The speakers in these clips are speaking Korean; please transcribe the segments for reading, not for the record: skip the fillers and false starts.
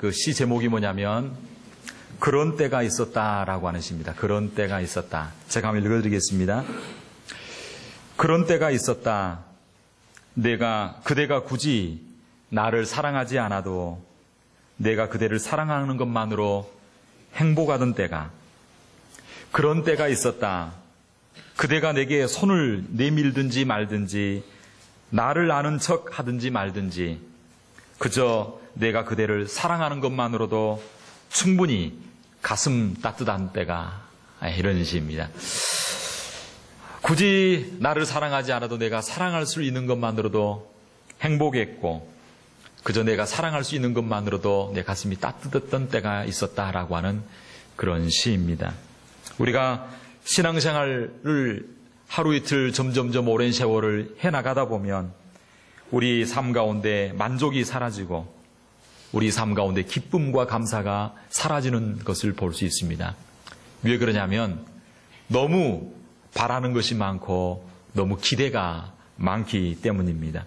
그 시 제목이 뭐냐면 그런 때가 있었다라고 하는 시입니다. 그런 때가 있었다. 제가 한번 읽어드리겠습니다. 그런 때가 있었다. 그대가 굳이 나를 사랑하지 않아도 내가 그대를 사랑하는 것만으로 행복하던 때가, 그런 때가 있었다. 그대가 내게 손을 내밀든지 말든지 나를 아는 척 하든지 말든지 그저 내가 그대를 사랑하는 것만으로도 충분히 가슴 따뜻한 때가, 이런 시입니다. 굳이 나를 사랑하지 않아도 내가 사랑할 수 있는 것만으로도 행복했고 그저 내가 사랑할 수 있는 것만으로도 내 가슴이 따뜻했던 때가 있었다라고 하는 그런 시입니다. 우리가 신앙생활을 하루 이틀 점점점 오랜 세월을 해나가다 보면 우리 삶 가운데 만족이 사라지고 우리 삶 가운데 기쁨과 감사가 사라지는 것을 볼 수 있습니다. 왜 그러냐면 너무 바라는 것이 많고 너무 기대가 많기 때문입니다.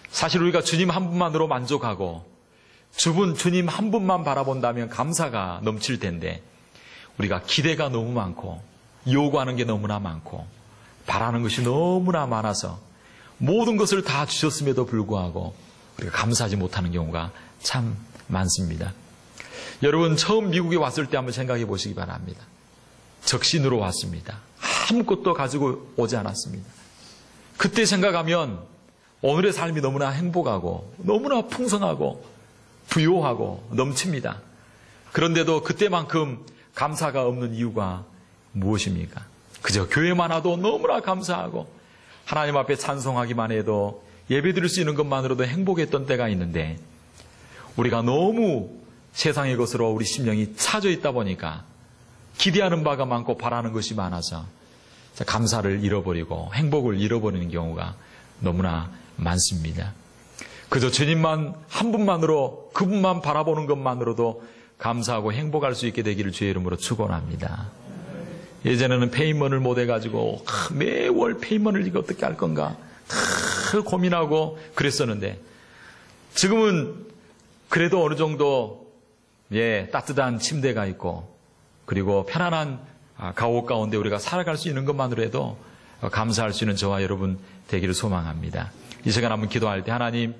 사실 우리가 주님 한 분만으로 만족하고 주님 한 분만 바라본다면 감사가 넘칠 텐데 우리가 기대가 너무 많고 요구하는 게 너무나 많고 바라는 것이 너무나 많아서 모든 것을 다 주셨음에도 불구하고 우리가 감사하지 못하는 경우가 참 많습니다. 여러분, 처음 미국에 왔을 때 한번 생각해 보시기 바랍니다. 적신으로 왔습니다. 아무것도 가지고 오지 않았습니다. 그때 생각하면 오늘의 삶이 너무나 행복하고 너무나 풍성하고 부요하고 넘칩니다. 그런데도 그때만큼 감사가 없는 이유가 무엇입니까? 그저 교회만 와도 너무나 감사하고 하나님 앞에 찬송하기만 해도 예배드릴 수 있는 것만으로도 행복했던 때가 있는데 우리가 너무 세상의 것으로 우리 심령이 차져 있다 보니까 기대하는 바가 많고 바라는 것이 많아서 감사를 잃어버리고 행복을 잃어버리는 경우가 너무나 많습니다. 그저 주님만 한 분만으로 그분만 바라보는 것만으로도 감사하고 행복할 수 있게 되기를 주의 이름으로 축원합니다. 예전에는 페이먼을 못 해가지고 매월 페이먼을 이거 어떻게 할 건가 고민하고 그랬었는데 지금은 그래도 어느 정도 따뜻한 침대가 있고 그리고 편안한 가옥 가운데 우리가 살아갈 수 있는 것만으로 해도 감사할 수 있는 저와 여러분 되기를 소망합니다. 이 시간 한번 기도할 때 하나님,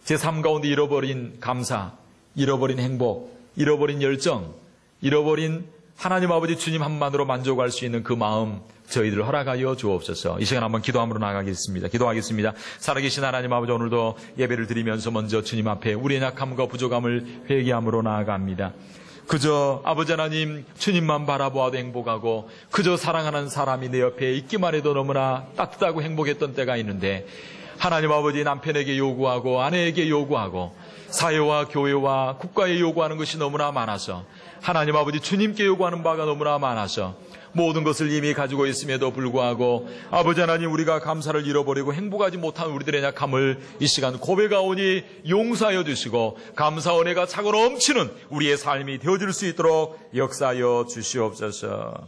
제 삶 가운데 잃어버린 감사, 잃어버린 행복, 잃어버린 열정, 잃어버린 하나님 아버지 주님 한만으로 만족할 수 있는 그 마음 저희들 허락하여 주옵소서. 이 시간 한번 기도함으로 나가겠습니다. 기도하겠습니다. 살아계신 하나님 아버지, 오늘도 예배를 드리면서 먼저 주님 앞에 우리의 약함과 부족함을 회개함으로 나아갑니다. 그저 아버지 하나님 주님만 바라보아도 행복하고 그저 사랑하는 사람이 내 옆에 있기만 해도 너무나 따뜻하고 행복했던 때가 있는데 하나님 아버지 남편에게 요구하고 아내에게 요구하고 사회와 교회와 국가에 요구하는 것이 너무나 많아서 하나님 아버지 주님께 요구하는 바가 너무나 많아서 모든 것을 이미 가지고 있음에도 불구하고 아버지 하나님 우리가 감사를 잃어버리고 행복하지 못한 우리들의 약함을 이 시간 고백하오니 용서하여 주시고 감사 은혜가 차고 넘치는 우리의 삶이 되어질 수 있도록 역사하여 주시옵소서.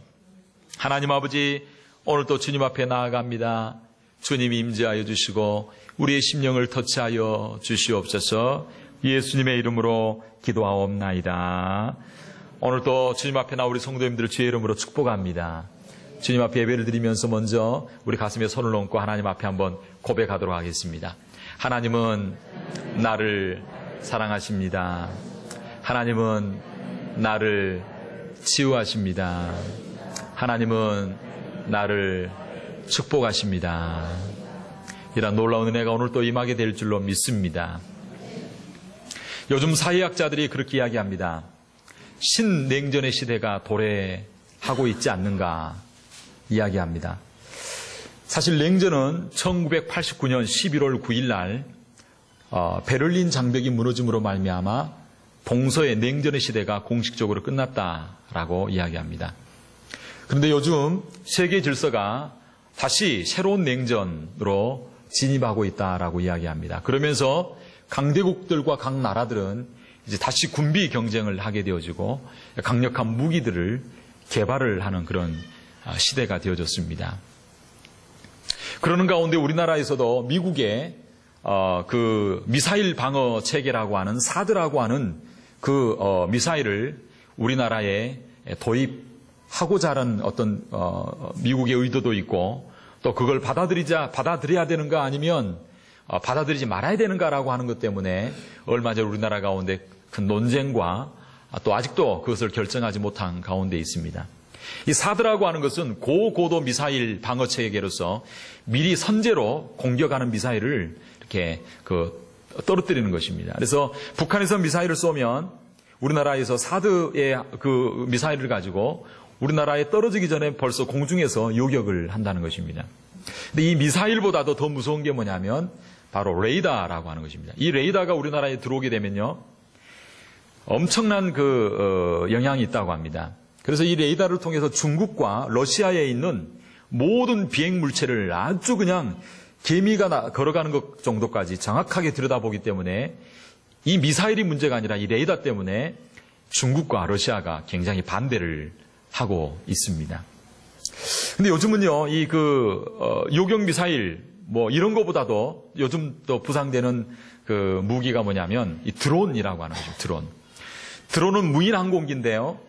하나님 아버지, 오늘 또 주님 앞에 나아갑니다. 주님이 임재하여 주시고 우리의 심령을 터치하여 주시옵소서. 예수님의 이름으로 기도하옵나이다. 오늘 또 주님 앞에 나와 우리 성도님들을 주의 이름으로 축복합니다. 주님 앞에 예배를 드리면서 먼저 우리 가슴에 손을 얹고 하나님 앞에 한번 고백하도록 하겠습니다. 하나님은 나를 사랑하십니다. 하나님은 나를 치유하십니다. 하나님은 나를 축복하십니다. 이런 놀라운 은혜가 오늘 또 임하게 될 줄로 믿습니다. 요즘 사회학자들이 그렇게 이야기합니다. 신냉전의 시대가 도래하고 있지 않는가 이야기합니다. 사실 냉전은 1989년 11월 9일 날 베를린 장벽이 무너짐으로 말미암아 동서의 냉전의 시대가 공식적으로 끝났다라고 이야기합니다. 그런데 요즘 세계 질서가 다시 새로운 냉전으로 진입하고 있다라고 이야기합니다. 그러면서 강대국들과 각 나라들은 이제 다시 군비 경쟁을 하게 되어지고 강력한 무기들을 개발을 하는 그런 시대가 되어졌습니다. 그러는 가운데 우리나라에서도 미국의 그 미사일 방어 체계라고 하는 사드라고 하는 미사일을 우리나라에 도입하고자 하는 어떤 미국의 의도도 있고, 또 그걸 받아들여야 되는가 아니면 받아들이지 말아야 되는가라고 하는 것 때문에 얼마 전 우리나라 가운데 큰 논쟁과 또 아직도 그것을 결정하지 못한 가운데 있습니다. 이 사드라고 하는 것은 고고도 미사일 방어 체계로서 미리 선제로 공격하는 미사일을 이렇게 떨어뜨리는 것입니다. 그래서 북한에서 미사일을 쏘면 우리나라에서 사드의 그 미사일을 가지고 우리나라에 떨어지기 전에 벌써 공중에서 요격을 한다는 것입니다. 근데 이 미사일보다도 더 무서운 게 뭐냐면 바로 레이더라고 하는 것입니다. 이 레이더가 우리나라에 들어오게 되면요, 엄청난 영향이 있다고 합니다. 그래서 이 레이더를 통해서 중국과 러시아에 있는 모든 비행 물체를 아주 그냥 개미가 걸어가는 것 정도까지 정확하게 들여다보기 때문에 이 미사일이 문제가 아니라 이 레이더 때문에 중국과 러시아가 굉장히 반대를 하고 있습니다. 근데 요즘은요, 요격 미사일 이런 거보다도 요즘 또 부상되는 그 무기가 뭐냐면 이 드론이라고 하는 거죠. 드론은 무인 항공기인데요.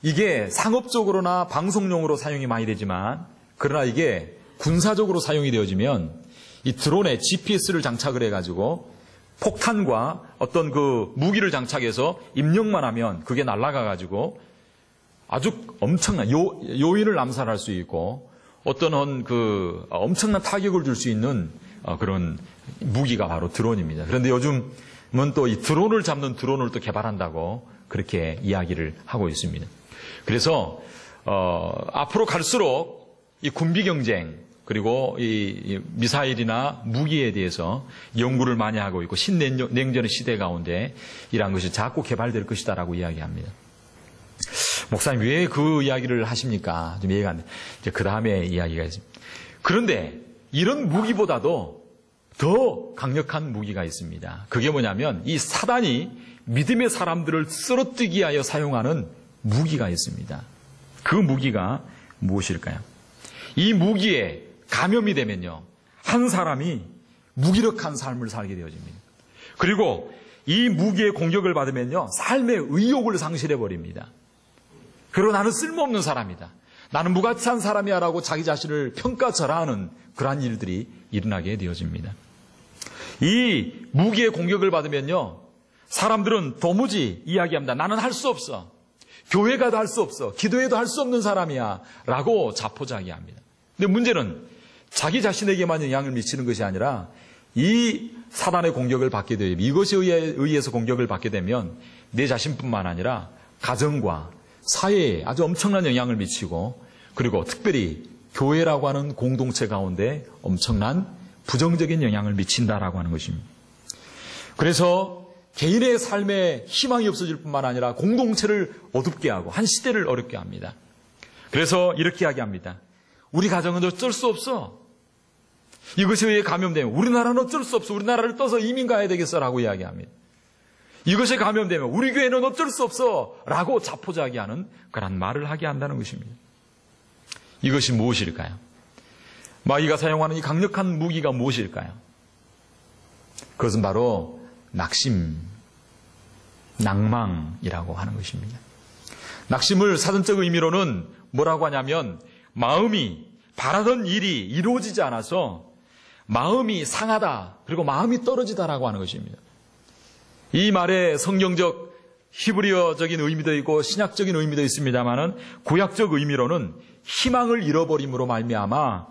이게 상업적으로나 방송용으로 사용이 많이 되지만, 그러나 이게 군사적으로 사용이 되어지면 이 드론에 GPS를 장착을 해가지고 폭탄과 어떤 그 무기를 장착해서 입력만 하면 그게 날아가가지고 아주 엄청난 요인을 암살할 수 있고 어떤 엄청난 타격을 줄 수 있는 그런 무기가 바로 드론입니다. 그런데 요즘은 또 이 드론을 잡는 드론을 또 개발한다고 그렇게 이야기를 하고 있습니다. 그래서 앞으로 갈수록 이 군비 경쟁 그리고 이 미사일이나 무기에 대해서 연구를 많이 하고 있고 신냉전의 시대 가운데 이러한 것이 자꾸 개발될 것이다라고 이야기합니다. 목사님 왜 그 이야기를 하십니까? 좀 이해가 안 돼. 이제 그 다음에 이야기가 있습니다. 그런데 이런 무기보다도 더 강력한 무기가 있습니다. 그게 뭐냐면 이 사단이 믿음의 사람들을 쓰러뜨기 위하여 사용하는 무기가 있습니다. 그 무기가 무엇일까요? 이 무기에 감염이 되면요, 한 사람이 무기력한 삶을 살게 되어집니다. 그리고 이 무기의 공격을 받으면요, 삶의 의욕을 상실해버립니다. 그리고 나는 쓸모없는 사람이다, 나는 무가치한 사람이야 라고 자기 자신을 평가절하하는 그러한 일들이 일어나게 되어집니다. 이 무기의 공격을 받으면요, 사람들은 도무지 이야기합니다. 나는 할 수 없어, 교회 가도 할 수 없어, 기도해도 할 수 없는 사람이야 라고 자포자기합니다. 근데 문제는 자기 자신에게만 영향을 미치는 것이 아니라 이 사단의 공격을 받게 되면, 이것에 의해서 공격을 받게 되면 내 자신뿐만 아니라 가정과 사회에 아주 엄청난 영향을 미치고, 그리고 특별히 교회라고 하는 공동체 가운데 엄청난 부정적인 영향을 미친다라고 하는 것입니다. 그래서 개인의 삶에 희망이 없어질 뿐만 아니라 공동체를 어둡게 하고 한 시대를 어렵게 합니다. 그래서 이렇게 이야기합니다. 우리 가정은 어쩔 수 없어, 이것에 의해 감염되면 우리나라는 어쩔 수 없어, 우리나라를 떠서 이민 가야 되겠어라고 이야기합니다. 이것에 감염되면 우리 교회는 어쩔 수 없어 라고 자포자기하는 그런 말을 하게 한다는 것입니다. 이것이 무엇일까요? 마귀가 사용하는 이 강력한 무기가 무엇일까요? 그것은 바로 낙심, 낭망이라고 하는 것입니다. 낙심을 사전적 의미로는 뭐라고 하냐면, 마음이 바라던 일이 이루어지지 않아서 마음이 상하다, 그리고 마음이 떨어지다라고 하는 것입니다. 이 말에 성경적 히브리어적인 의미도 있고 신약적인 의미도 있습니다만은, 구약적 의미로는 희망을 잃어버림으로 말미암아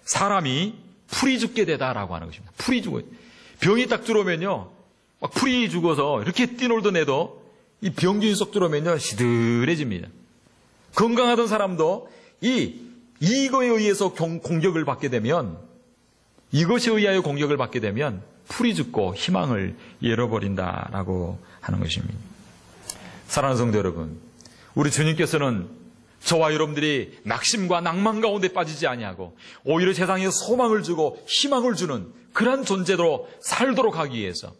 사람이 풀이 죽게 되다라고 하는 것입니다. 풀이 죽어, 병이 딱 들어오면요, 막 풀이 죽어서 이렇게 뛰놀던 애도 이 병균이 쏙 들어오면요 시들해집니다. 건강하던 사람도 이거에 의해서 공격을 받게 되면, 이것에 의하여 공격을 받게 되면 풀이 죽고 희망을 잃어버린다라고 하는 것입니다. 사랑하는 성도 여러분, 우리 주님께서는 저와 여러분들이 낙심과 낭만 가운데 빠지지 아니하고 오히려 세상에 소망을 주고 희망을 주는 그러한 존재로 살도록 하기 위해서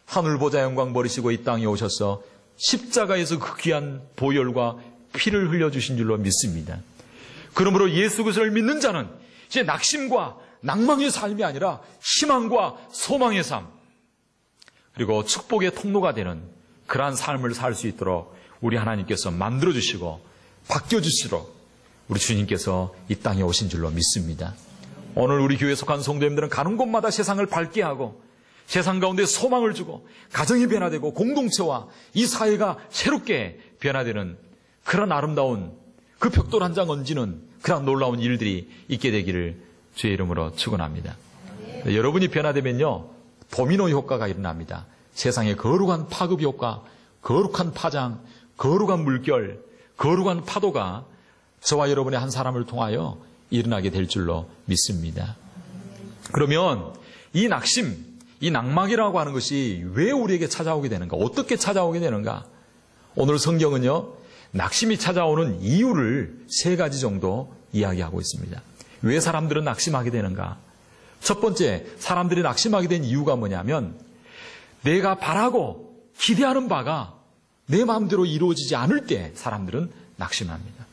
하늘 보좌 영광 버리시고 이 땅에 오셔서 십자가에서 그 귀한 보혈과 피를 흘려주신 줄로 믿습니다. 그러므로 예수 그리스도를 믿는 자는 이제 낙심과 낭망의 삶이 아니라 희망과 소망의 삶, 그리고 축복의 통로가 되는 그러한 삶을 살 수 있도록 우리 하나님께서 만들어주시고 바뀌어주시도록 우리 주님께서 이 땅에 오신 줄로 믿습니다. 오늘 우리 교회에 속한 성도님들은 가는 곳마다 세상을 밝게 하고 세상 가운데 소망을 주고 가정이 변화되고 공동체와 이 사회가 새롭게 변화되는 그런 아름다운 그 벽돌 한 장 얹는 그런 놀라운 일들이 있게 되기를 주의 이름으로 축원합니다. 여러분이 변화되면요, 도미노 효과가 일어납니다. 세상의 거룩한 파급 효과, 거룩한 파장, 거룩한 물결, 거룩한 파도가 저와 여러분의 한 사람을 통하여 일어나게 될 줄로 믿습니다. 그러면 이 낙심, 이 낙막이라고 하는 것이 왜 우리에게 찾아오게 되는가? 어떻게 찾아오게 되는가? 오늘 성경은요, 낙심이 찾아오는 이유를 3가지 정도 이야기하고 있습니다. 왜 사람들은 낙심하게 되는가? 첫 번째, 사람들이 낙심하게 된 이유가 뭐냐면 내가 바라고 기대하는 바가 내 마음대로 이루어지지 않을 때 사람들은 낙심합니다.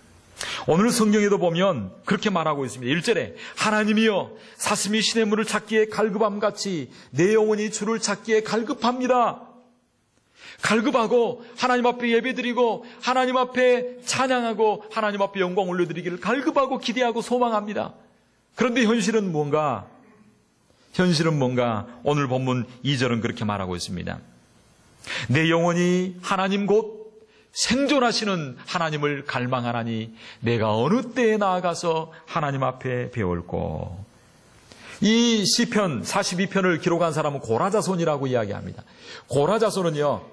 오늘 성경에도 보면 그렇게 말하고 있습니다. 1절에 하나님이여 사슴이 시냇물을 찾기에 갈급함같이 내 영혼이 주를 찾기에 갈급합니다. 갈급하고 하나님 앞에 예배드리고 하나님 앞에 찬양하고 하나님 앞에 영광 올려드리기를 갈급하고 기대하고 소망합니다. 그런데 현실은 뭔가? 현실은 뭔가? 오늘 본문 2절은 그렇게 말하고 있습니다. 내 영혼이 하나님 곧 생존하시는 하나님을 갈망하나니 내가 어느 때에 나아가서 하나님 앞에 배울꼬. 이 시편 42편을 기록한 사람은 고라자손이라고 이야기합니다. 고라자손은요,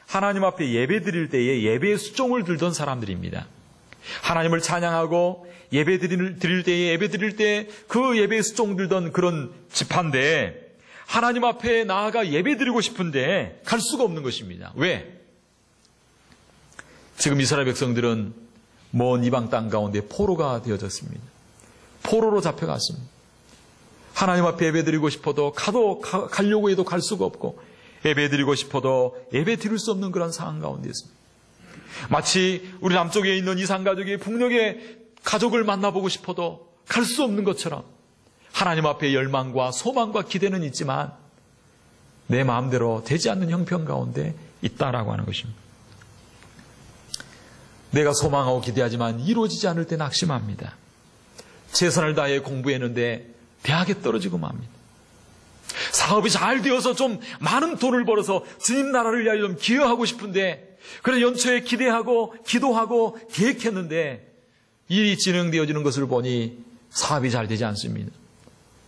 하나님 앞에 예배 드릴 때에 예배의 수종을 들던 사람들입니다. 하나님을 찬양하고 예배 드릴 때에 예배 드릴 때 그 예배의 수종 들던 그런 지파인데 하나님 앞에 나아가 예배 드리고 싶은데 갈 수가 없는 것입니다. 왜? 지금 이스라엘 백성들은 먼 이방 땅 가운데 포로가 되어졌습니다. 포로로 잡혀갔습니다. 하나님 앞에 예배드리고 싶어도 가려고 해도 갈 수가 없고 예배드리고 싶어도 예배드릴 수 없는 그런 상황 가운데 있습니다. 마치 우리 남쪽에 있는 이산가족이 북녘에 가족을 만나보고 싶어도 갈 수 없는 것처럼 하나님 앞에 열망과 소망과 기대는 있지만 내 마음대로 되지 않는 형편 가운데 있다라고 하는 것입니다. 내가 소망하고 기대하지만 이루어지지 않을 때 낙심합니다. 최선을 다해 공부했는데 대학에 떨어지고 맙니다. 사업이 잘 되어서 좀 많은 돈을 벌어서 주님 나라를 위하여 좀 기여하고 싶은데 그래서 연초에 기대하고 기도하고 계획했는데 일이 진행되어지는 것을 보니 사업이 잘 되지 않습니다.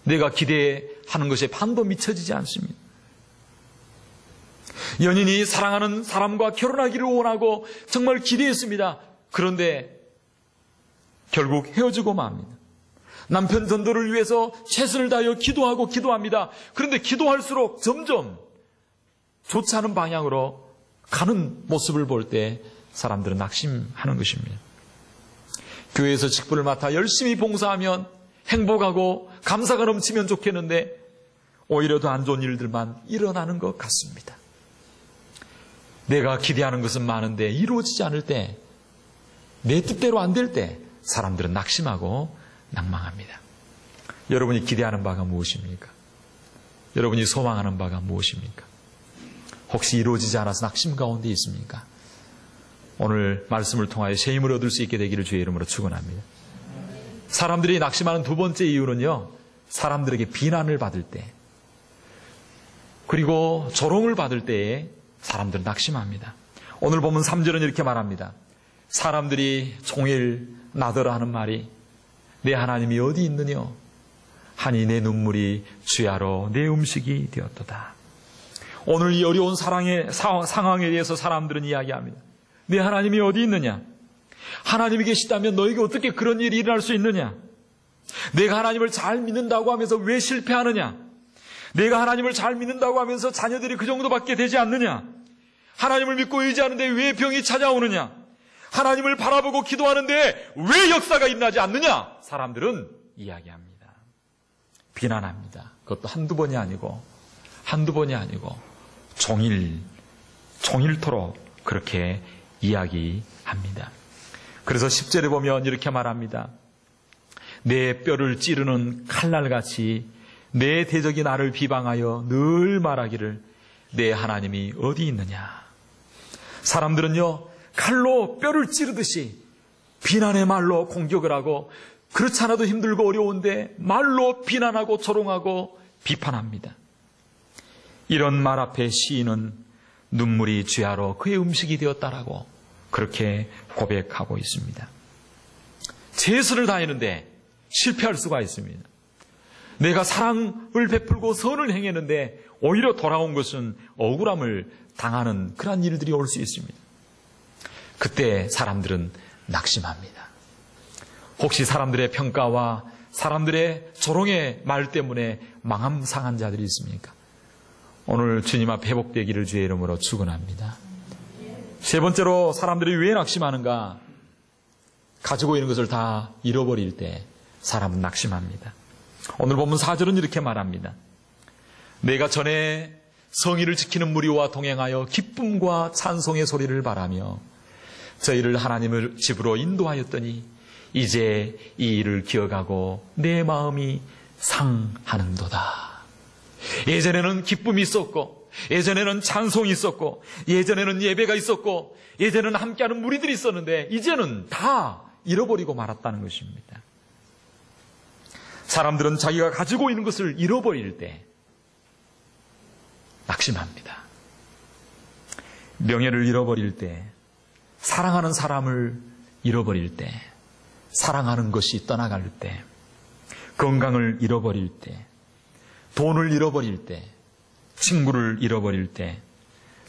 내가 기대하는 것에 반도 미쳐지지 않습니다. 연인이 사랑하는 사람과 결혼하기를 원하고 정말 기대했습니다. 그런데 결국 헤어지고 맙니다. 남편 전도를 위해서 최선을 다하여 기도합니다. 그런데 기도할수록 점점 좋지 않은 방향으로 가는 모습을 볼 때 사람들은 낙심하는 것입니다. 교회에서 직분을 맡아 열심히 봉사하면 행복하고 감사가 넘치면 좋겠는데 오히려 더 안 좋은 일들만 일어나는 것 같습니다. 내가 기대하는 것은 많은데 이루어지지 않을 때, 내 뜻대로 안 될 때 사람들은 낙심하고 낭망합니다. 여러분이 기대하는 바가 무엇입니까? 여러분이 소망하는 바가 무엇입니까? 혹시 이루어지지 않아서 낙심 가운데 있습니까? 오늘 말씀을 통하여 새 힘을 얻을 수 있게 되기를 주의 이름으로 축원합니다. 사람들이 낙심하는 두 번째 이유는요, 사람들에게 비난을 받을 때 그리고 조롱을 받을 때에 사람들은 낙심합니다. 오늘 보면 3절은 이렇게 말합니다. 사람들이 종일 나더러 하는 말이 내 하나님이 어디 있느냐 하니 내 눈물이 주야로 내 음식이 되었도다. 오늘 이 어려운 상황에 대해서 사람들은 이야기합니다. 내 하나님이 어디 있느냐? 하나님이 계시다면 너에게 어떻게 그런 일이 일어날 수 있느냐? 내가 하나님을 잘 믿는다고 하면서 왜 실패하느냐? 내가 하나님을 잘 믿는다고 하면서 자녀들이 그 정도밖에 되지 않느냐? 하나님을 믿고 의지하는데 왜 병이 찾아오느냐? 하나님을 바라보고 기도하는데 왜 역사가 일어나지 않느냐? 사람들은 이야기합니다. 비난합니다. 그것도 한두 번이 아니고 종일토록 그렇게 이야기합니다. 그래서 10절에 보면 이렇게 말합니다. 내 뼈를 찌르는 칼날같이 내 대적이 나를 비방하여 늘 말하기를 내 하나님이 어디 있느냐. 사람들은요, 칼로 뼈를 찌르듯이 비난의 말로 공격을 하고, 그렇지 않아도 힘들고 어려운데 말로 비난하고 조롱하고 비판합니다. 이런 말 앞에 시인은 눈물이 죄하러 그의 음식이 되었다라고 그렇게 고백하고 있습니다. 최선을 다했는데 실패할 수가 있습니다. 내가 사랑을 베풀고 선을 행했는데 오히려 돌아온 것은 억울함을 당하는 그런 일들이 올 수 있습니다. 그때 사람들은 낙심합니다. 혹시 사람들의 평가와 사람들의 조롱의 말 때문에 마음 상한 자들이 있습니까? 오늘 주님 앞에 회복되기를 주의 이름으로 축원합니다. 세 번째로 사람들이 왜 낙심하는가? 가지고 있는 것을 다 잃어버릴 때 사람은 낙심합니다. 오늘 본문 4절은 이렇게 말합니다. 내가 전에 성의를 지키는 무리와 동행하여 기쁨과 찬송의 소리를 바라며 저희를 하나님의 집으로 인도하였더니 이제 이 일을 기억하고 내 마음이 상하는도다. 예전에는 기쁨이 있었고, 예전에는 찬송이 있었고, 예전에는 예배가 있었고, 예전에는 함께하는 무리들이 있었는데 이제는 다 잃어버리고 말았다는 것입니다. 사람들은 자기가 가지고 있는 것을 잃어버릴 때 낙심합니다. 명예를 잃어버릴 때, 사랑하는 사람을 잃어버릴 때, 사랑하는 것이 떠나갈 때, 건강을 잃어버릴 때, 돈을 잃어버릴 때, 친구를 잃어버릴 때,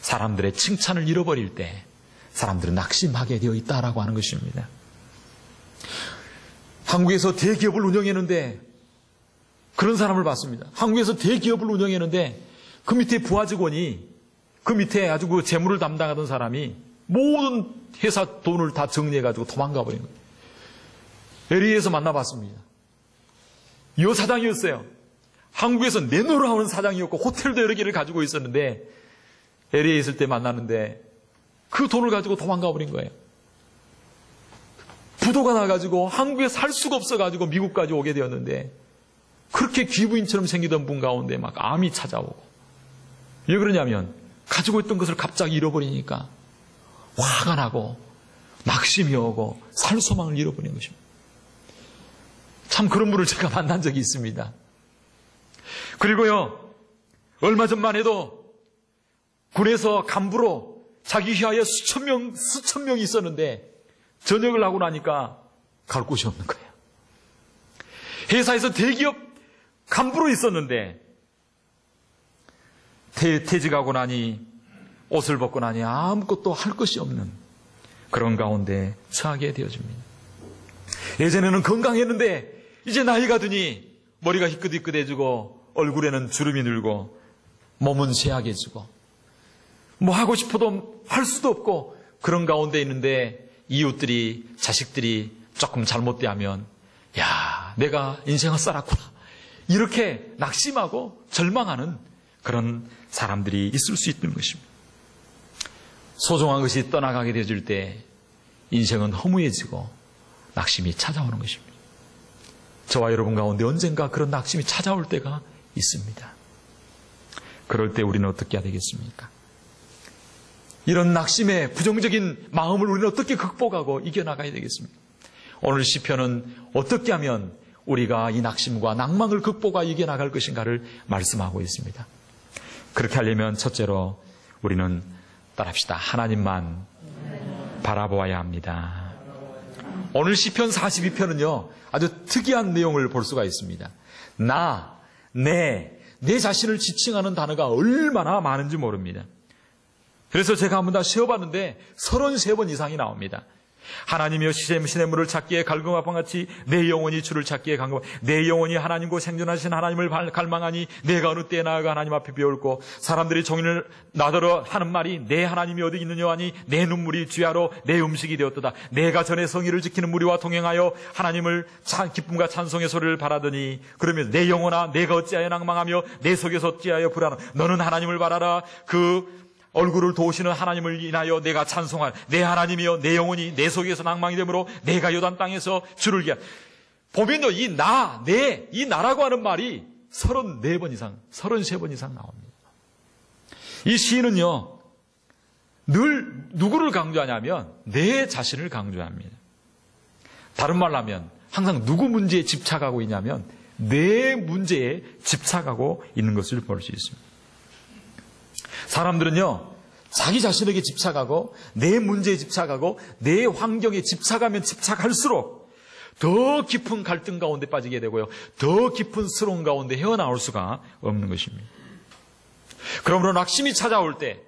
사람들의 칭찬을 잃어버릴 때 사람들은 낙심하게 되어 있다라고 하는 것입니다. 한국에서 대기업을 운영했는데 그런 사람을 봤습니다. 한국에서 대기업을 운영했는데 그 밑에 부하 직원이, 그 밑에 아주 그 재무를 담당하던 사람이 모든 회사 돈을 다 정리해가지고 도망가 버린 거예요. LA에서 만나봤습니다. 여사장이었어요. 한국에서 내노를 하는 사장이었고 호텔도 여러 개를 가지고 있었는데 LA에 있을 때 만났는데 그 돈을 가지고 도망가 버린 거예요. 부도가 나가지고 한국에 살 수가 없어가지고 미국까지 오게 되었는데 그렇게 귀부인처럼 생기던 분 가운데 막 암이 찾아오고, 왜 그러냐면 가지고 있던 것을 갑자기 잃어버리니까 화가 나고 낙심이 오고 살 소망을 잃어버린 것입니다. 참 그런 분을 제가 만난 적이 있습니다. 그리고요, 얼마 전만 해도 군에서 간부로 자기 휘하에 수천 명이 있었는데 전역을 하고 나니까 갈 곳이 없는 거예요. 회사에서 대기업 간부로 있었는데 퇴직하고 나니, 옷을 벗고 나니 아무것도 할 것이 없는 그런 가운데 처하게 되어집니다. 예전에는 건강했는데 이제 나이가 드니 머리가 희끗희끗해지고 얼굴에는 주름이 늘고 몸은 쇠약해지고 뭐 하고 싶어도 할 수도 없고 그런 가운데 있는데 이웃들이, 자식들이 조금 잘못되면 야, 내가 인생을 살았구나, 이렇게 낙심하고 절망하는 그런 사람들이 있을 수 있는 것입니다. 소중한 것이 떠나가게 되어질 때 인생은 허무해지고 낙심이 찾아오는 것입니다. 저와 여러분 가운데 언젠가 그런 낙심이 찾아올 때가 있습니다. 그럴 때 우리는 어떻게 해야 되겠습니까? 이런 낙심의 부정적인 마음을 우리는 어떻게 극복하고 이겨나가야 되겠습니까? 오늘 시편은 어떻게 하면 우리가 이 낙심과 낭망을 극복하고 이겨나갈 것인가를 말씀하고 있습니다. 그렇게 하려면 첫째로 우리는 따라합시다. 하나님만 바라보아야 합니다. 오늘 시편 42편은요, 아주 특이한 내용을 볼 수가 있습니다. 내 자신을 지칭하는 단어가 얼마나 많은지 모릅니다. 그래서 제가 한번 다 세어봤는데 33번 이상이 나옵니다. 하나님이여 시냇물을 찾기에 갈급함과 같이 내 영혼이 주를 찾기에 갈급하고, 내 영혼이 하나님과 생존하신 하나님을 갈망하니 내가 어느 때에 나아가 하나님 앞에 비올고, 사람들이 종일 나더러 하는 말이 내 하나님이 어디 있느냐 하니 내 눈물이 주야로 내 음식이 되었도다. 내가 전에 성의를 지키는 무리와 동행하여 하나님을 기쁨과 찬송의 소리를 바라더니, 그러면 내 영혼아 내가 어찌하여 낭망하며 내 속에서 어찌하여 불안하. 너는 하나님을 바라라. 그 얼굴을 도우시는 하나님을 인하여 내가 찬송할. 내 하나님이여 내 영혼이 내 속에서 낭망이 되므로 내가 요단 땅에서 주를 기하. 보면요, 이 나라고 하는 말이 34번 이상, 33번 이상 나옵니다. 이 시인은요, 늘 누구를 강조하냐면 내 자신을 강조합니다. 다른 말로 하면 항상 누구 문제에 집착하고 있냐면 내 문제에 집착하고 있는 것을 볼 수 있습니다. 사람들은요, 자기 자신에게 집착하고 내 문제에 집착하고 내 환경에 집착하면 집착할수록 더 깊은 갈등 가운데 빠지게 되고요, 더 깊은 스러움 가운데 헤어나올 수가 없는 것입니다. 그러므로 낙심이 찾아올 때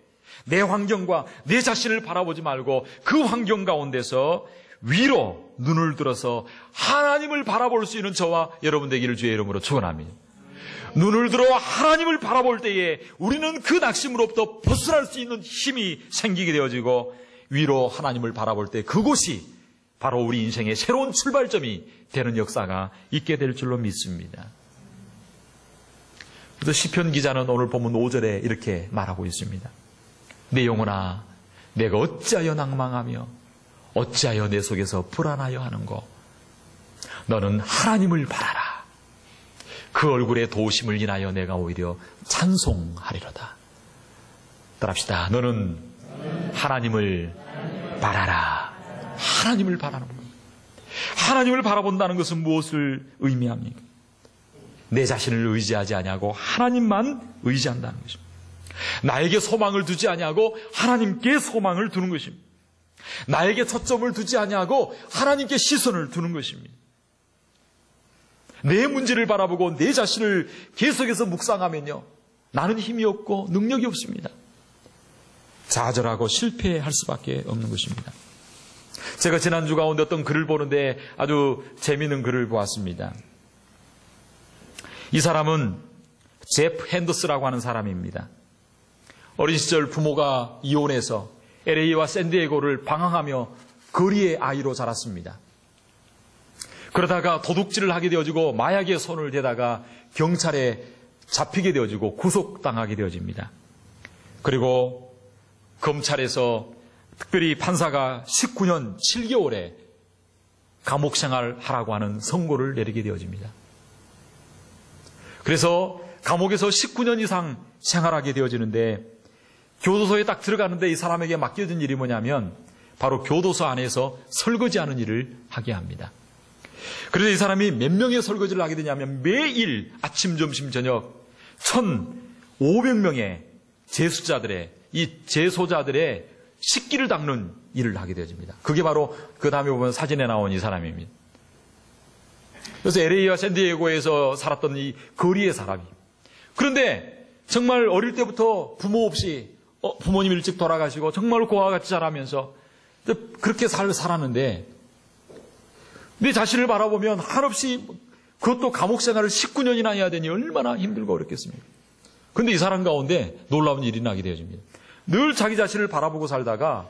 내 환경과 내 자신을 바라보지 말고 그 환경 가운데서 위로 눈을 들어서 하나님을 바라볼 수 있는 저와 여러분 되기를 주의 이름으로 축원합니다. 눈을 들어 하나님을 바라볼 때에 우리는 그 낙심으로부터 벗어날 수 있는 힘이 생기게 되어지고, 위로 하나님을 바라볼 때 그곳이 바로 우리 인생의 새로운 출발점이 되는 역사가 있게 될 줄로 믿습니다. 그래서 시편 기자는 오늘 본문 5절에 이렇게 말하고 있습니다. 내 영혼아, 내가 어찌하여 낭망하며 어찌하여 내 속에서 불안하여 하는고. 너는 하나님을 바라라. 그 얼굴의 도우심을 인하여 내가 오히려 찬송하리로다. 따라합시다. 너는 하나님을 바라라. 하나님을 바라는 겁니다. 하나님을 바라본다는 것은 무엇을 의미합니까? 내 자신을 의지하지 아니하고 하나님만 의지한다는 것입니다. 나에게 소망을 두지 아니하고 하나님께 소망을 두는 것입니다. 나에게 초점을 두지 아니하고 하나님께 시선을 두는 것입니다. 내 문제를 바라보고 내 자신을 계속해서 묵상하면요, 나는 힘이 없고 능력이 없습니다. 좌절하고 실패할 수밖에 없는 것입니다. 제가 지난주 가운데 어떤 글을 보는데 아주 재미있는 글을 보았습니다. 이 사람은 제프 핸더스라고 하는 사람입니다. 어린 시절 부모가 이혼해서 LA와 샌디에고를 방황하며 거리의 아이로 자랐습니다. 그러다가 도둑질을 하게 되어지고 마약에 손을 대다가 경찰에 잡히게 되어지고 구속당하게 되어집니다. 그리고 검찰에서 특별히 판사가 19년 7개월의 감옥 생활하라고 하는 선고를 내리게 되어집니다. 그래서 감옥에서 19년 이상 생활하게 되어지는데, 교도소에 딱 들어가는데 이 사람에게 맡겨진 일이 뭐냐면 바로 교도소 안에서 설거지하는 일을 하게 합니다. 그래서 이 사람이 몇 명의 설거지를 하게 되냐면 매일 아침, 점심, 저녁 1,500명의 재수자들의, 이 재소자들의 식기를 닦는 일을 하게 되어집니다. 그게 바로 그 다음에 보면 사진에 나온 이 사람입니다. 그래서 LA와 샌디에고에서 살았던 이 거리의 사람이. 그런데 정말 어릴 때부터 부모 없이 부모님 일찍 돌아가시고 정말 고아와 같이 자라면서 그렇게 살았는데, 내 자신을 바라보면 한없이, 그것도 감옥 생활을 19년이나 해야 되니 얼마나 힘들고 어렵겠습니까? 그런데 이 사람 가운데 놀라운 일이 나게 되어집니다. 늘 자기 자신을 바라보고 살다가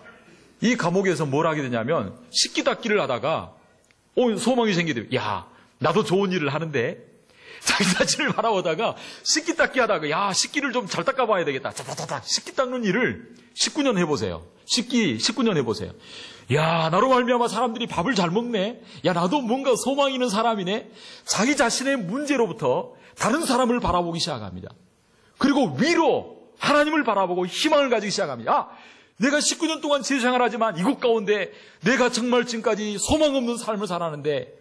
이 감옥에서 뭘 하게 되냐면 식기 닦기를 하다가 소망이 생기대요. 야, 나도 좋은 일을 하는데, 자기 자신을 바라보다가 식기 닦기 하다가, 야, 식기를 좀 잘 닦아봐야 되겠다. 자자자자 식기 닦는 일을 19년 해보세요. 식기 19년 해보세요. 야, 나로 말미암아 사람들이 밥을 잘 먹네. 야, 나도 뭔가 소망이 있는 사람이네. 자기 자신의 문제로부터 다른 사람을 바라보기 시작합니다. 그리고 위로 하나님을 바라보고 희망을 가지기 시작합니다. 아, 내가 19년 동안 재생활하지만 이곳 가운데 내가 정말 지금까지 소망 없는 삶을 살았는데,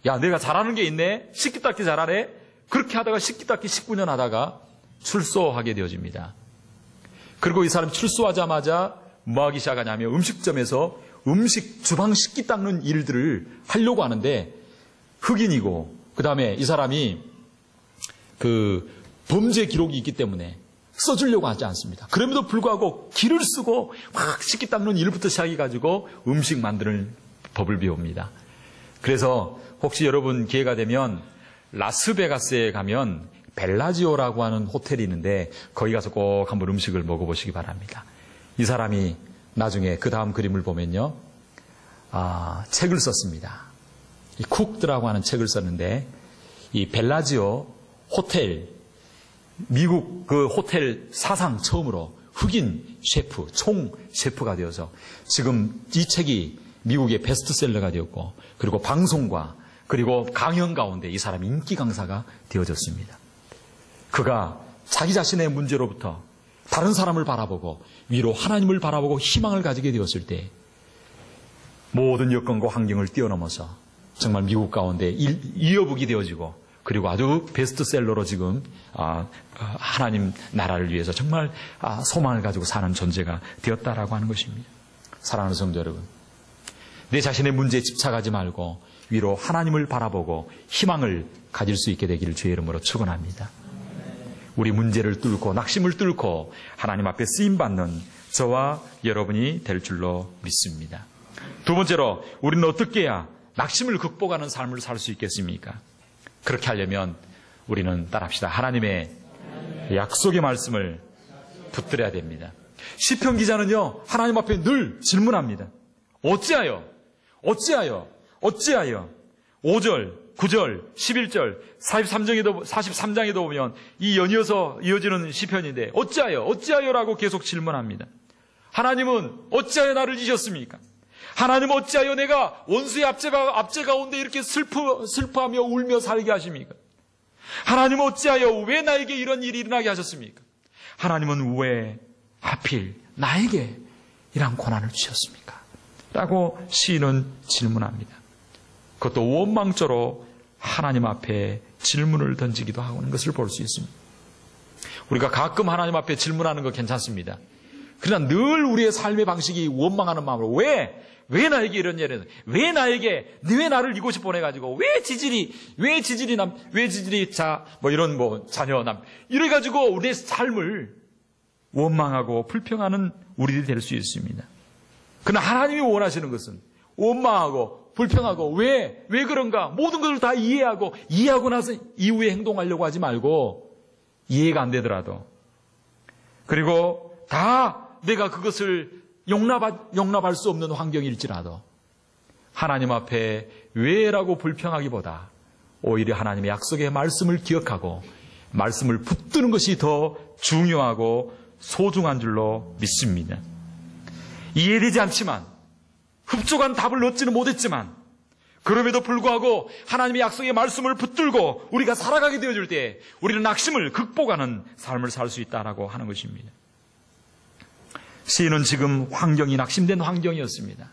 야, 내가 잘하는 게 있네. 식기 닦기 잘하네. 그렇게 하다가 식기 닦기 19년 하다가 출소하게 되어집니다. 그리고 이 사람 출소하자마자 뭐 하기 시작하냐면 음식점에서 음식 주방 식기 닦는 일들을 하려고 하는데, 흑인이고 그 다음에 이 사람이 그 범죄 기록이 있기 때문에 써주려고 하지 않습니다. 그럼에도 불구하고 기를 쓰고 막 식기 닦는 일부터 시작해가지고 음식 만드는 법을 배웁니다. 그래서 혹시 여러분 기회가 되면 라스베가스에 가면 벨라지오라고 하는 호텔이 있는데 거기 가서 꼭 한번 음식을 먹어보시기 바랍니다. 이 사람이 나중에 그 다음 그림을 보면요, 책을 썼습니다. 이 쿡드라고 하는 책을 썼는데, 이 벨라지오 호텔, 미국 그 호텔 사상 처음으로 흑인 셰프, 총 셰프가 되어서 지금 이 책이 미국의 베스트셀러가 되었고, 그리고 방송과 그리고 강연 가운데 이 사람이 인기 강사가 되어졌습니다. 그가 자기 자신의 문제로부터 다른 사람을 바라보고 위로 하나님을 바라보고 희망을 가지게 되었을 때 모든 여건과 환경을 뛰어넘어서 정말 미국 가운데 이어북이 되어지고 그리고 아주 베스트셀러로 지금 하나님 나라를 위해서 정말 소망을 가지고 사는 존재가 되었다라고 하는 것입니다. 사랑하는 성도 여러분, 내 자신의 문제에 집착하지 말고 위로 하나님을 바라보고 희망을 가질 수 있게 되기를 주의 이름으로 축원합니다. 우리 문제를 뚫고 낙심을 뚫고 하나님 앞에 쓰임받는 저와 여러분이 될 줄로 믿습니다. 두 번째로 우리는 어떻게 해야 낙심을 극복하는 삶을 살 수 있겠습니까? 그렇게 하려면 우리는 따라합시다. 하나님의 약속의 말씀을 붙들어야 됩니다. 시편 기자는요, 하나님 앞에 늘 질문합니다. 어찌하여 5절, 9절, 11절, 43장에도 보면 이 연이어서 이어지는 시편인데 어찌하여라고 계속 질문합니다. 하나님은 어찌하여 나를 지셨습니까? 하나님은 어찌하여 내가 원수의 압제 가운데 이렇게 슬퍼하며 울며 살게 하십니까? 하나님은 어찌하여 왜 나에게 이런 일이 일어나게 하셨습니까? 하나님은 왜 하필 나에게 이런 고난을 주셨습니까? 라고 시인은 질문합니다. 그것도 원망조로 하나님 앞에 질문을 던지기도 하는 것을 볼 수 있습니다. 우리가 가끔 하나님 앞에 질문하는 거 괜찮습니다. 그러나 늘 우리의 삶의 방식이 원망하는 마음으로 왜 나에게 이런 일이 왜 나를 이곳에 보내가지고 왜 지질이 자녀 이래가지고 우리의 삶을 원망하고 불평하는 우리들이 될 수 있습니다. 그러나 하나님이 원하시는 것은 원망하고 불평하고 왜 그런가 모든 것을 다 이해하고 나서 이후에 행동하려고 하지 말고 이해가 안 되더라도 그리고 다 내가 그것을 용납할 수 없는 환경일지라도 하나님 앞에 왜라고 불평하기보다 오히려 하나님의 약속의 말씀을 기억하고 말씀을 붙드는 것이 더 중요하고 소중한 줄로 믿습니다. 이해되지 않지만 흡족한 답을 얻지는 못했지만 그럼에도 불구하고 하나님의 약속의 말씀을 붙들고 우리가 살아가게 되어질 때 우리는 낙심을 극복하는 삶을 살 수 있다라고 하는 것입니다. 시인은 지금 환경이 낙심된 환경이었습니다.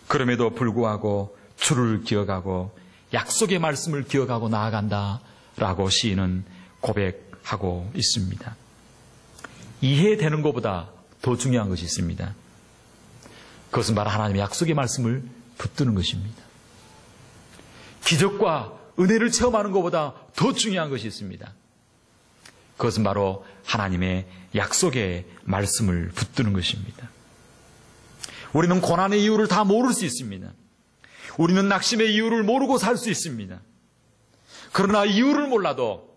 그럼에도 불구하고 주를 기억하고 약속의 말씀을 기억하고 나아간다라고 시인은 고백하고 있습니다. 이해되는 것보다 더 중요한 것이 있습니다. 그것은 바로 하나님의 약속의 말씀을 붙드는 것입니다. 기적과 은혜를 체험하는 것보다 더 중요한 것이 있습니다. 그것은 바로 하나님의 약속의 말씀을 붙드는 것입니다. 우리는 고난의 이유를 다 모를 수 있습니다. 우리는 낙심의 이유를 모르고 살 수 있습니다. 그러나 이유를 몰라도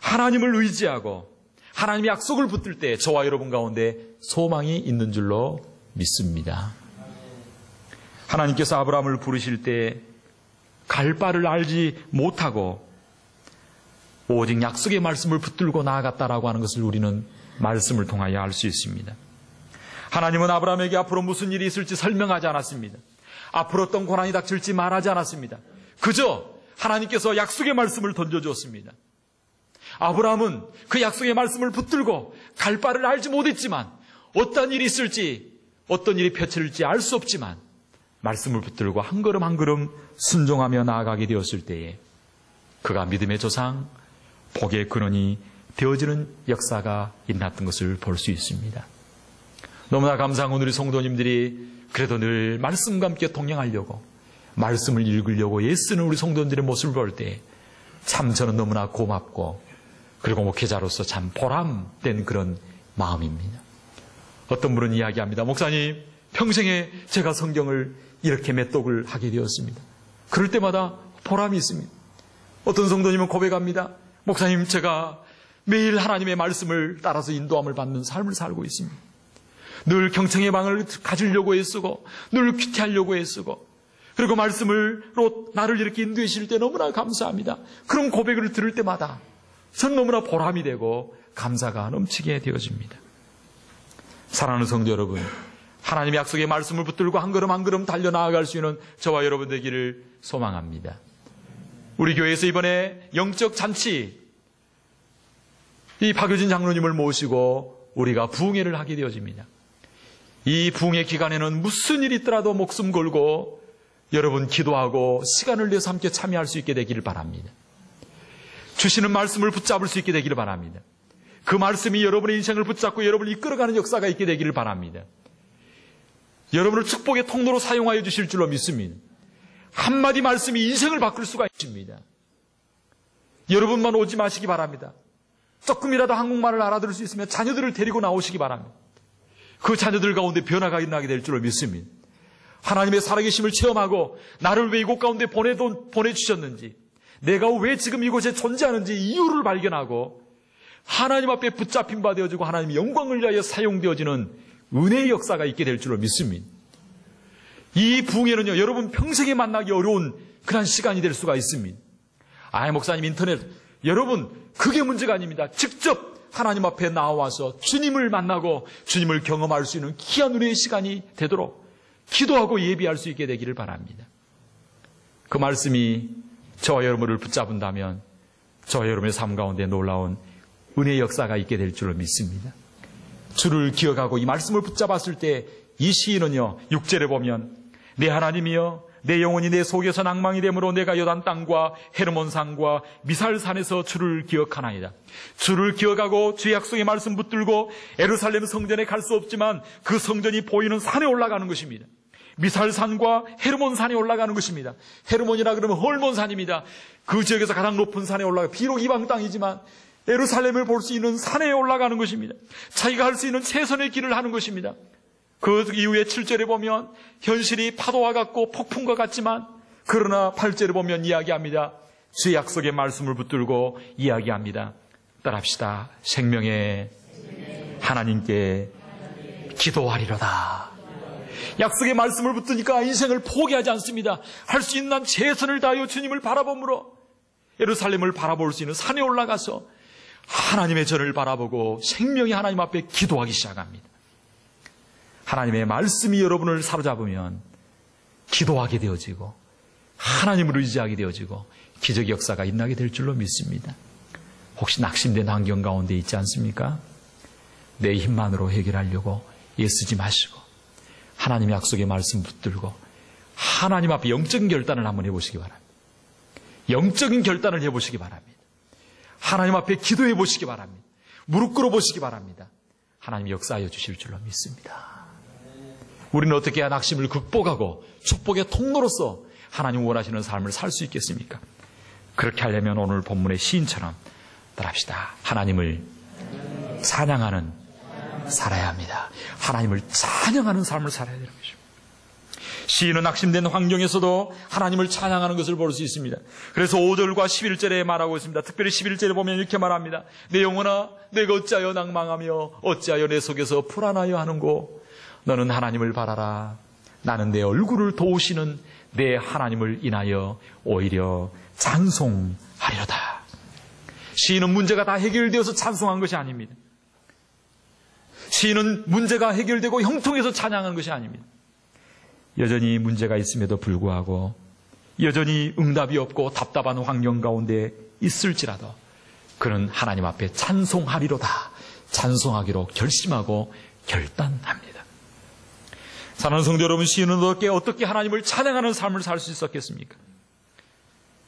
하나님을 의지하고 하나님의 약속을 붙들 때 저와 여러분 가운데 소망이 있는 줄로 믿습니다. 하나님께서 아브라함을 부르실 때 갈 바를 알지 못하고 오직 약속의 말씀을 붙들고 나아갔다라고 하는 것을 우리는 말씀을 통하여 알 수 있습니다. 하나님은 아브라함에게 앞으로 무슨 일이 있을지 설명하지 않았습니다. 앞으로 어떤 고난이 닥칠지 말하지 않았습니다. 그저 하나님께서 약속의 말씀을 던져주었습니다. 아브라함은 그 약속의 말씀을 붙들고 갈 바를 알지 못했지만 어떤 일이 있을지 어떤 일이 펼쳐질지 알 수 없지만 말씀을 붙들고 한 걸음 한 걸음 순종하며 나아가게 되었을 때에 그가 믿음의 조상, 복의 근원이 되어지는 역사가 일어났던 것을 볼 수 있습니다. 너무나 감사한 오늘 우리 성도님들이 그래도 늘 말씀과 함께 동행하려고 말씀을 읽으려고 애쓰는 우리 성도님들의 모습을 볼 때 참 저는 너무나 고맙고 그리고 목회자로서 참 보람된 그런 마음입니다. 어떤 분은 이야기합니다. 목사님, 평생에 제가 성경을 이렇게 맷독을 하게 되었습니다. 그럴 때마다 보람이 있습니다. 어떤 성도님은 고백합니다. 목사님, 제가 매일 하나님의 말씀을 따라서 인도함을 받는 삶을 살고 있습니다. 늘 경청의 방을 가지려고 애쓰고 늘 귀태하려고 애쓰고 그리고 말씀으로 나를 이렇게 인도해 주실 때 너무나 감사합니다. 그런 고백을 들을 때마다 전 너무나 보람이 되고 감사가 넘치게 되어집니다. 사랑하는 성도 여러분, 하나님의 약속의 말씀을 붙들고 한 걸음 한 걸음 달려나아갈 수 있는 저와 여러분 되기를 소망합니다. 우리 교회에서 이번에 영적 잔치 이 박효진 장로님을 모시고 우리가 부흥회를 하게 되어집니다. 이 부흥회 기간에는 무슨 일이 있더라도 목숨 걸고 여러분 기도하고 시간을 내서 함께 참여할 수 있게 되기를 바랍니다. 주시는 말씀을 붙잡을 수 있게 되기를 바랍니다. 그 말씀이 여러분의 인생을 붙잡고 여러분을 이끌어가는 역사가 있게 되기를 바랍니다. 여러분을 축복의 통로로 사용하여 주실 줄로 믿습니다. 한마디 말씀이 인생을 바꿀 수가 있습니다. 여러분만 오지 마시기 바랍니다. 조금이라도 한국말을 알아들을 수 있으면 자녀들을 데리고 나오시기 바랍니다. 그 자녀들 가운데 변화가 일어나게 될 줄로 믿습니다. 하나님의 살아계심을 체험하고 나를 왜 이곳 가운데 보내주셨는지, 내가 왜 지금 이곳에 존재하는지 이유를 발견하고 하나님 앞에 붙잡힌 바 되어지고 하나님의 영광을 위하여 사용되어지는 은혜의 역사가 있게 될 줄로 믿습니다. 이 부흥회는요, 여러분 평생에 만나기 어려운 그런 시간이 될 수가 있습니다. 목사님 인터넷, 여러분 그게 문제가 아닙니다. 직접 하나님 앞에 나와서 주님을 만나고 주님을 경험할 수 있는 귀한 은혜의 시간이 되도록 기도하고 예비할 수 있게 되기를 바랍니다. 그 말씀이 저와 여러분을 붙잡은다면 저와 여러분의 삶 가운데 놀라운 은혜의 역사가 있게 될 줄로 믿습니다. 주를 기억하고 이 말씀을 붙잡았을 때 이 시인은요, 6절에 보면 내 하나님이여 내 영혼이 내 속에서 낭망이 되므로 내가 요단 땅과 헤르몬산과 미살산에서 주를 기억하나이다. 주를 기억하고 주의 약속의 말씀 붙들고 예루살렘 성전에 갈 수 없지만 그 성전이 보이는 산에 올라가는 것입니다. 미살산과 헤르몬산에 올라가는 것입니다. 헤르몬이라 그러면 헐몬산입니다. 그 지역에서 가장 높은 산에 올라가, 비록 이방 땅이지만 예루살렘을 볼 수 있는 산에 올라가는 것입니다. 자기가 할 수 있는 최선의 길을 하는 것입니다. 그 이후에 7절에 보면 현실이 파도와 같고 폭풍과 같지만 그러나 8절에 보면 이야기합니다. 주의 약속의 말씀을 붙들고 이야기합니다. 따라합시다. 생명의 하나님께 기도하리로다. 약속의 말씀을 붙드니까 인생을 포기하지 않습니다. 할 수 있는 한 최선을 다하여 주님을 바라봄으로 예루살렘을 바라볼 수 있는 산에 올라가서 하나님의 전을 바라보고 생명의 하나님 앞에 기도하기 시작합니다. 하나님의 말씀이 여러분을 사로잡으면 기도하게 되어지고 하나님을 의지하게 되어지고 기적의 역사가 일어나게 될 줄로 믿습니다. 혹시 낙심된 환경 가운데 있지 않습니까? 내 힘만으로 해결하려고 애쓰지 마시고 하나님의 약속의 말씀 붙들고 하나님 앞에 영적인 결단을 한번 해보시기 바랍니다. 영적인 결단을 해보시기 바랍니다. 하나님 앞에 기도해 보시기 바랍니다. 무릎 꿇어 보시기 바랍니다. 하나님 역사하여 주실 줄로 믿습니다. 우리는 어떻게 해야 낙심을 극복하고 축복의 통로로서 하나님 원하시는 삶을 살 수 있겠습니까? 그렇게 하려면 오늘 본문의 시인처럼 따라합시다. 하나님을 찬양하는 살아야 합니다. 하나님을 찬양하는 삶을 살아야 되는 것입니다. 시인은 낙심된 환경에서도 하나님을 찬양하는 것을 볼 수 있습니다. 그래서 5절과 11절에 말하고 있습니다. 특별히 11절에 보면 이렇게 말합니다. 내 영혼아 내가 어찌하여 낭망하며 어찌하여 내 속에서 불안하여 하는고 너는 하나님을 바라라. 나는 내 얼굴을 도우시는 내 하나님을 인하여 오히려 찬송하리로다. 시인은 문제가 다 해결되어서 찬송한 것이 아닙니다. 시인은 문제가 해결되고 형통해서 찬양한 것이 아닙니다. 여전히 문제가 있음에도 불구하고 여전히 응답이 없고 답답한 환경 가운데 있을지라도 그는 하나님 앞에 찬송하리로다. 찬송하기로 결심하고 결단합니다. 사랑하는 성도 여러분, 시인은 어떻게 하나님을 찬양하는 삶을 살 수 있었겠습니까?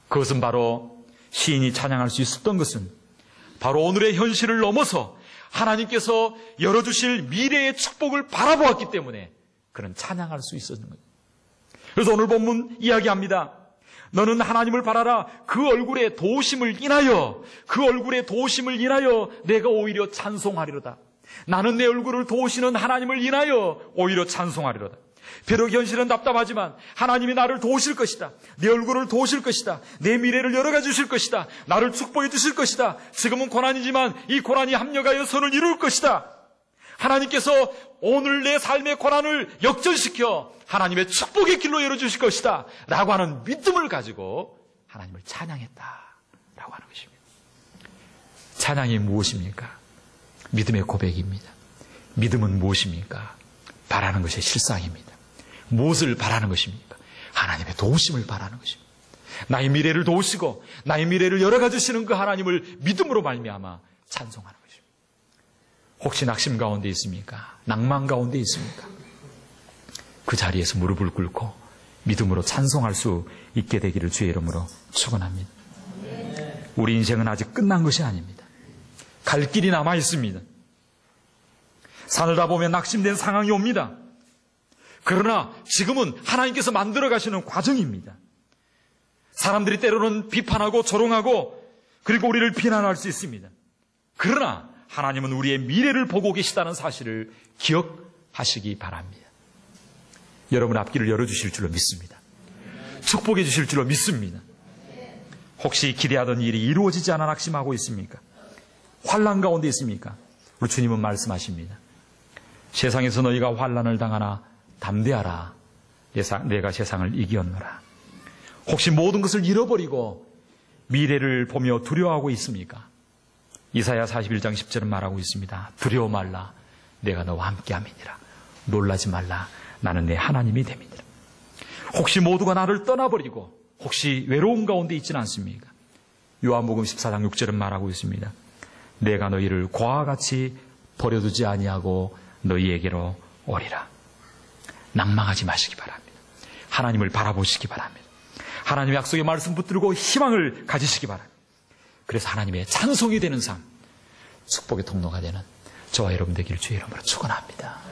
그것은 바로 시인이 찬양할 수 있었던 것은 바로 오늘의 현실을 넘어서 하나님께서 열어주실 미래의 축복을 바라보았기 때문에 그는 찬양할 수 있었는 거예요. 그래서 오늘 본문 이야기합니다. 너는 하나님을 바라라. 그 얼굴의 도우심을 인하여 내가 오히려 찬송하리로다. 나는 내 얼굴을 도우시는 하나님을 인하여 오히려 찬송하리로다. 비록 현실은 답답하지만 하나님이 나를 도우실 것이다. 내 얼굴을 도우실 것이다. 내 미래를 열어가 주실 것이다. 나를 축복해 주실 것이다. 지금은 고난이지만 이 고난이 합력하여 선을 이룰 것이다. 하나님께서 오늘 내 삶의 고난을 역전시켜 하나님의 축복의 길로 열어주실 것이다 라고 하는 믿음을 가지고 하나님을 찬양했다라고 하는 것입니다. 찬양이 무엇입니까? 믿음의 고백입니다. 믿음은 무엇입니까? 바라는 것의 실상입니다. 무엇을 바라는 것입니까? 하나님의 도우심을 바라는 것입니다. 나의 미래를 도우시고 나의 미래를 열어가 주시는 그 하나님을 믿음으로 말미암아 찬송하는 것입니다. 혹시 낙심 가운데 있습니까? 낭만 가운데 있습니까? 그 자리에서 무릎을 꿇고 믿음으로 찬송할 수 있게 되기를 주의 이름으로 축원합니다. 우리 인생은 아직 끝난 것이 아닙니다. 갈 길이 남아 있습니다. 산을 다 보면 낙심된 상황이 옵니다. 그러나 지금은 하나님께서 만들어 가시는 과정입니다. 사람들이 때로는 비판하고 조롱하고 그리고 우리를 비난할 수 있습니다. 그러나 하나님은 우리의 미래를 보고 계시다는 사실을 기억하시기 바랍니다. 여러분 앞길을 열어주실 줄로 믿습니다. 축복해 주실 줄로 믿습니다. 혹시 기대하던 일이 이루어지지 않아 낙심하고 있습니까? 환난 가운데 있습니까? 우리 주님은 말씀하십니다. 세상에서 너희가 환난을 당하나 담대하라. 내가 세상을 이기었노라. 혹시 모든 것을 잃어버리고 미래를 보며 두려워하고 있습니까? 이사야 41장 10절은 말하고 있습니다. 두려워 말라. 내가 너와 함께함이니라. 놀라지 말라. 나는 내 하나님이 됨이니라. 혹시 모두가 나를 떠나버리고 혹시 외로움 가운데 있지는 않습니까? 요한복음 14장 6절은 말하고 있습니다. 내가 너희를 고아와 같이 버려두지 아니하고 너희에게로 오리라. 낭망하지 마시기 바랍니다. 하나님을 바라보시기 바랍니다. 하나님의 약속의 말씀 붙들고 희망을 가지시기 바랍니다. 그래서 하나님의 찬송이 되는 삶, 축복의 통로가 되는 저와 여러분 되기를 주의 이름으로 축원합니다.